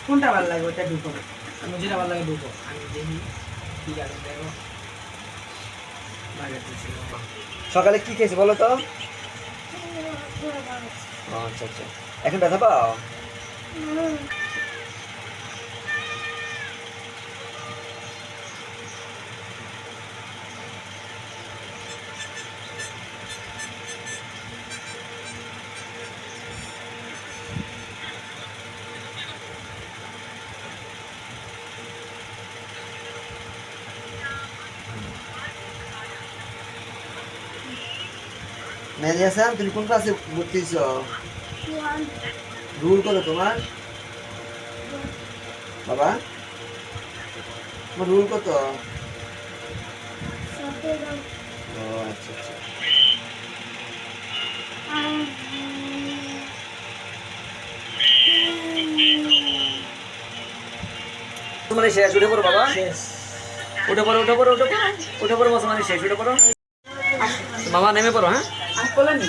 কোনটা ভালো লাগে ওটা ঢুকো, আমি যেটা ভালো লাগে ঢুকো, আমি দেখি কি আছে দেখো। সকালে কি খেয়েছি বলো তো? আচ্ছা আচ্ছা, এখন ব্যথা পাও? মেলিয়াসাম, তুমি কোন ক্লাসে ভর্তি হইছো? রুল করো তোমার বাবা, তোমার রুল কত? ও আচ্ছা আচ্ছা। তোমার শেষ, উঠে পড়ো বাবা, শেষ। উঠে পড়ো উঠে পড়ো উঠে পড়ো উঠে পড়ো, বসো মানে শেষ, উঠে পড়ো বাবা, নেমে পড়ো। হ্যাঁ আমি বলে নি